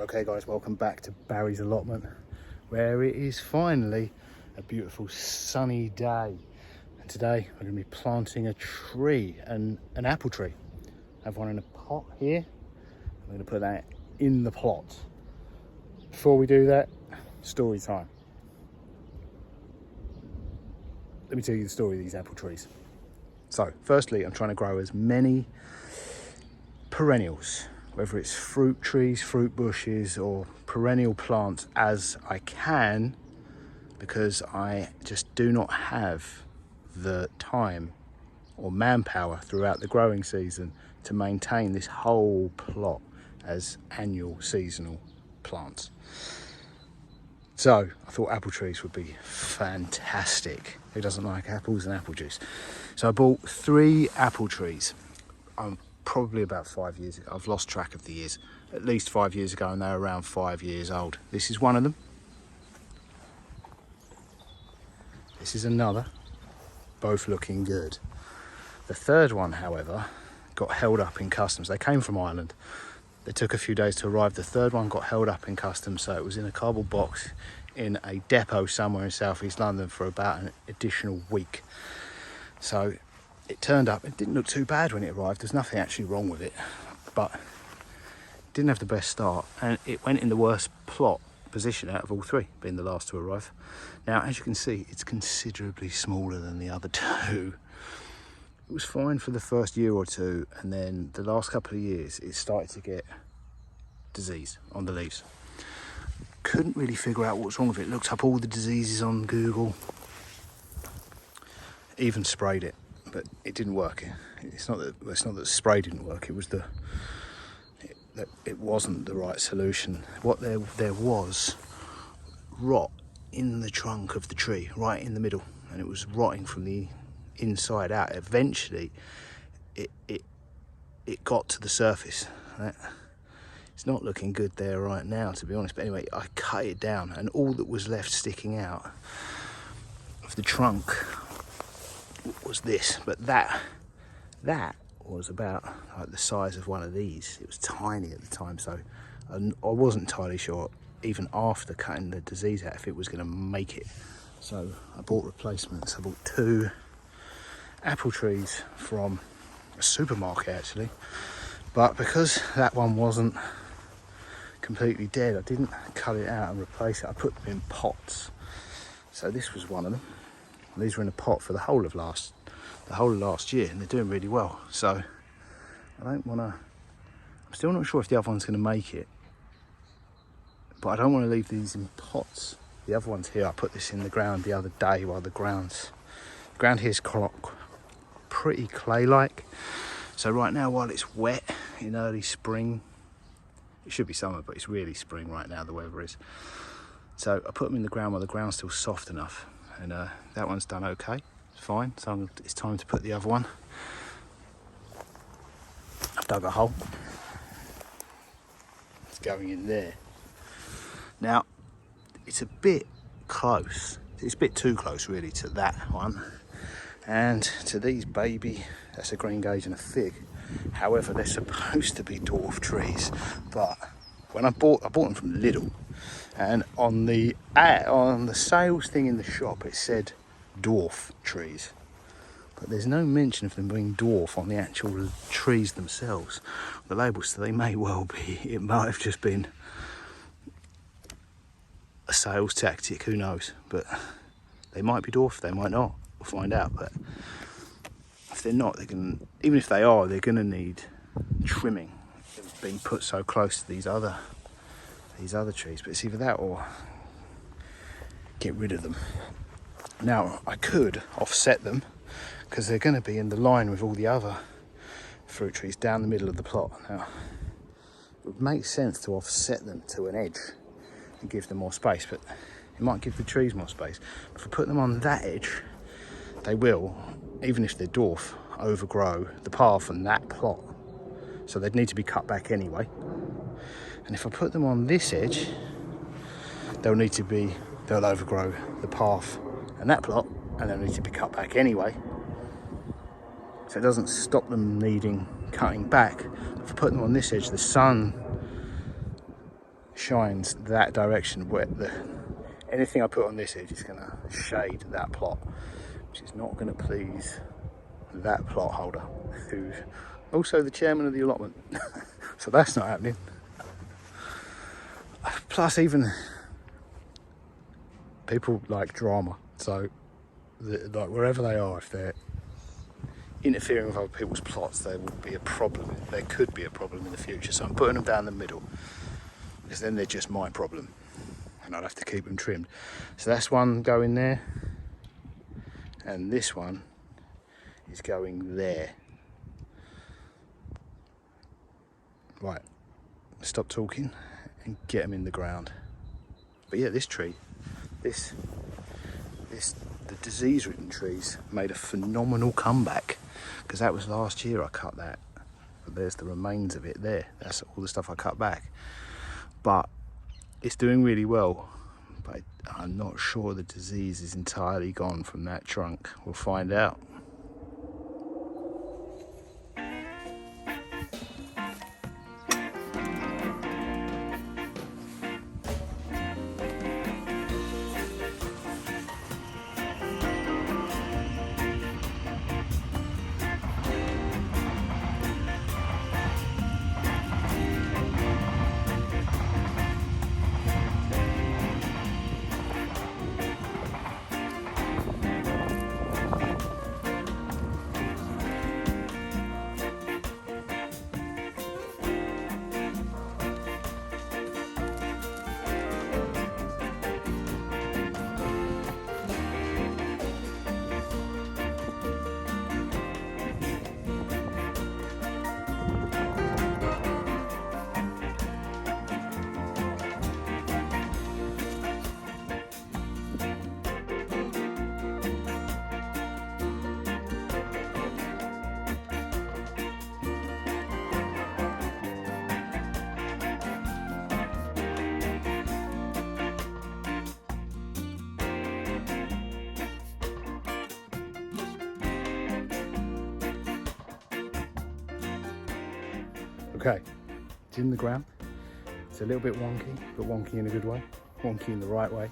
Okay guys, welcome back to Barry's allotment, where it is finally a beautiful sunny day. And today we're going to be planting a tree, an apple tree. I have one in a pot here. I'm going to put that in the plot. Before we do that, story time. Let me tell you the story of these apple trees. So firstly, I'm trying to grow as many perennials, whether it's fruit trees, fruit bushes or perennial plants as I can, because I just do not have the time or manpower throughout the growing season to maintain this whole plot as annual seasonal plants. So I thought apple trees would be fantastic. Who doesn't like apples and apple juice? So I bought 3 apple trees. Probably about 5 years. I've lost track of the years. At least 5 years ago, and they're around 5 years old. This is one of them. This is another. Both looking good. The third one, however, got held up in customs. They came from Ireland. They took a few days to arrive. The third one got held up in customs, so it was in a cardboard box in a depot somewhere in southeast London for about an additional week. So it turned up. It didn't look too bad when it arrived. There's nothing actually wrong with it, but it didn't have the best start, and it went in the worst plot position out of all 3, being the last to arrive. Now, as you can see, it's considerably smaller than the other 2. It was fine for the first year or 2, and then the last couple of years it started to get disease on the leaves. Couldn't really figure out what's wrong with it. Looked up all the diseases on Google, even sprayed it, but it didn't work. It's not that the spray didn't work, it was that it wasn't the right solution. What there was rot in the trunk of the tree, right in the middle, and it was rotting from the inside out. Eventually it got to the surface. It's not looking good there right now, to be honest, but anyway, I cut it down, and all that was left sticking out of the trunk was this. But that was about like the size of one of these. It was tiny at the time, so I wasn't entirely sure, even after cutting the disease out, if it was going to make it. So I bought replacements. I bought 2 apple trees from a supermarket actually, but because that one wasn't completely dead, I didn't cut it out and replace it. I put them in pots. So this was one of them. These were in a pot for the whole of last year, and they're doing really well. So I'm still not sure if the other one's going to make it, but I don't want to leave these in pots. The other ones here, I put this in the ground the other day while the ground here is pretty clay-like. So right now, while it's wet in early spring, it should be summer, but it's really spring right now, the weather is. So I put them in the ground while the ground's still soft enough, and that one's done okay. It's fine. So it's time to put the other one. I've dug a hole. It's going in there. Now, it's a bit close. It's a bit too close, really, to that one. And to these baby, that's a green gage and a fig. However, they're supposed to be dwarf trees. But when I bought them from Lidl, and on the sales thing in the shop, it said dwarf trees. But there's no mention of them being dwarf on the actual trees themselves. The labels, so they may well be. It might have just been a sales tactic, who knows? But they might be dwarf, they might not. We'll find out. But if they're not, even if they are, they're going to need trimming. They've been put so close to these other trees. But it's either that or get rid of them. Now, I could offset them, because they're going to be in the line with all the other fruit trees down the middle of the plot. Now, it would make sense to offset them to an edge and give them more space, but it might give the trees more space. If I put them on that edge, they will, even if they're dwarf, overgrow the path and that plot. So they'd need to be cut back anyway. And if I put them on this edge, they'll overgrow the path and that plot, and they'll need to be cut back anyway. So it doesn't stop them needing cutting back. If I put them on this edge, the sun shines that direction, where anything I put on this edge is going to shade that plot, which is not going to please that plot holder, who's also the chairman of the allotment. So that's not happening. Plus, even people like drama, so like wherever they are, if they're interfering with other people's plots, there will be a problem. There could be a problem in the future. So I'm putting them down the middle, because then they're just my problem, and I'd have to keep them trimmed. So that's one going there, and this one is going there. Right, stop talking and get them in the ground. But yeah, this tree, the disease-ridden trees made a phenomenal comeback, because that was last year I cut that. But there's the remains of it there. That's all the stuff I cut back. But it's doing really well. But I'm not sure the disease is entirely gone from that trunk. We'll find out. Okay, it's in the ground. It's a little bit wonky, but wonky in a good way. Wonky in the right way.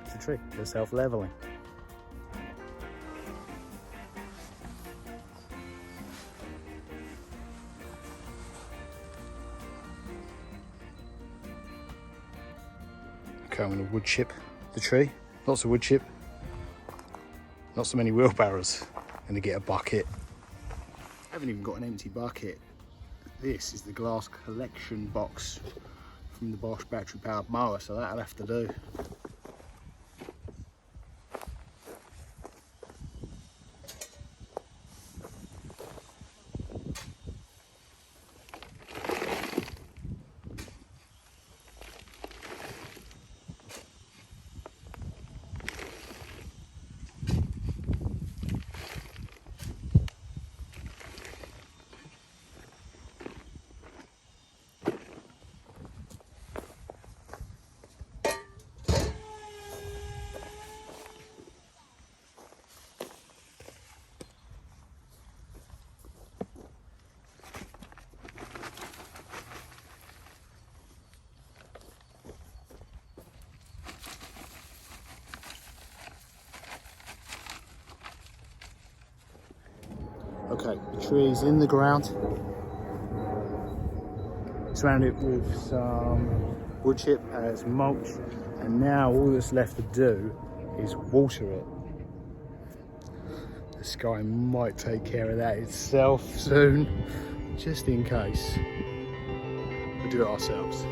It's a tree, they're self-leveling. Okay, I'm going to wood chip the tree. Lots of wood chip. Not so many wheelbarrows. I'm going to get a bucket. I haven't even got an empty bucket. This is the glass collection box from the Bosch battery powered mower, so that'll have to do. Okay, the tree is in the ground. Surround it with some wood chip as mulch, and now all that's left to do is water it. The sky might take care of that itself soon, just in case. We'll do it ourselves.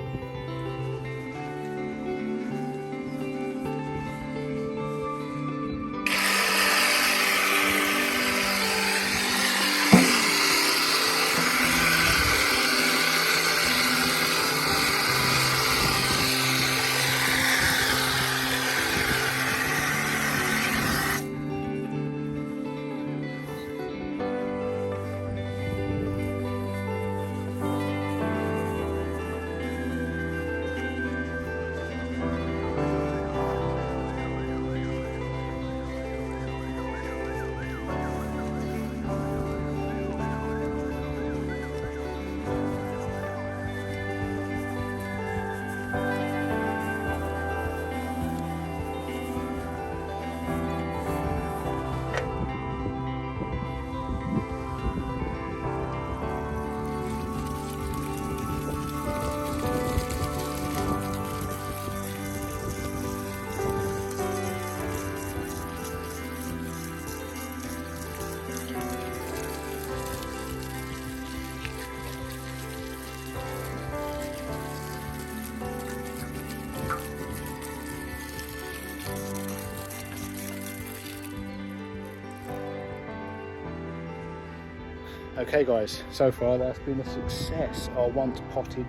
Okay guys, so far that's been a success. Our once potted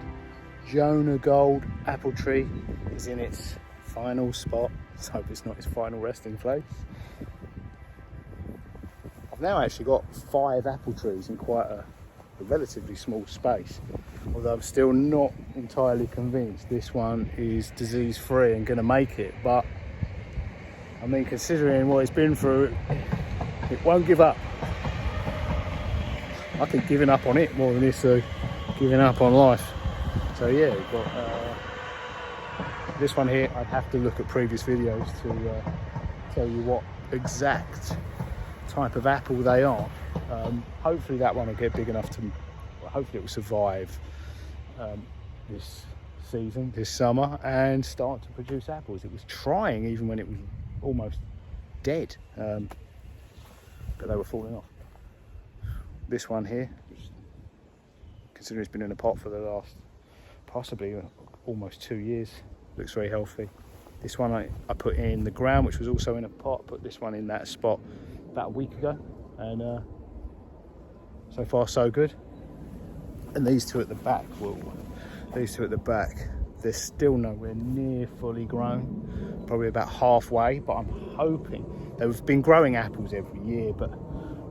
Jonah Gold apple tree is in its final spot. Let's hope it's not its final resting place. I've now actually got 5 apple trees in quite a relatively small space, although I'm still not entirely convinced this one is disease free and going to make it. But I mean, considering what it's been through, it won't give up. I think giving up on it more than this giving up on life. So yeah, we've got this one here. I'd have to look at previous videos to tell you what exact type of apple they are. Hopefully that one will get big enough to, well, hopefully it will survive this season, this summer, and start to produce apples. It was trying even when it was almost dead, but they were falling off. This one here, considering it's been in a pot for the last possibly almost 2 years, looks very healthy. This one I put in the ground, which was also in a pot. Put this one in that spot about a week ago, and so far so good. And these two at the back, they're still nowhere near fully grown, probably about halfway, but I'm hoping. They've been growing apples every year, but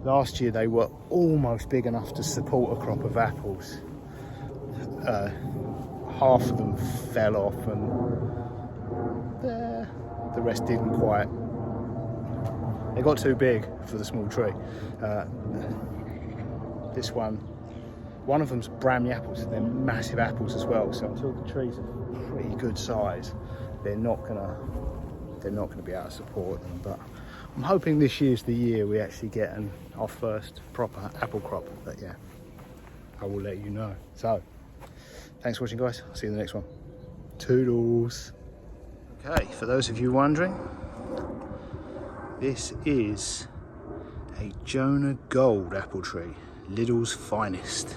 last year they were almost big enough to support a crop of apples. Half of them fell off, and the rest didn't quite. They got too big for the small tree. This one of them's Bramley apples. They're massive apples as well. So until the trees are pretty good size, they're not gonna be able to support them. But I'm hoping this year's the year we actually get our first proper apple crop. But yeah, I will let you know. So thanks for watching, guys. I'll see you in the next one. Toodles. Okay, for those of you wondering, this is a Jonah Gold apple tree, Lidl's finest.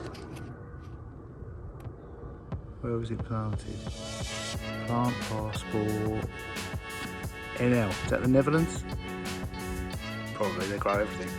Where was it planted? Plant passport NL. Is that the Netherlands? Probably, they grow everything.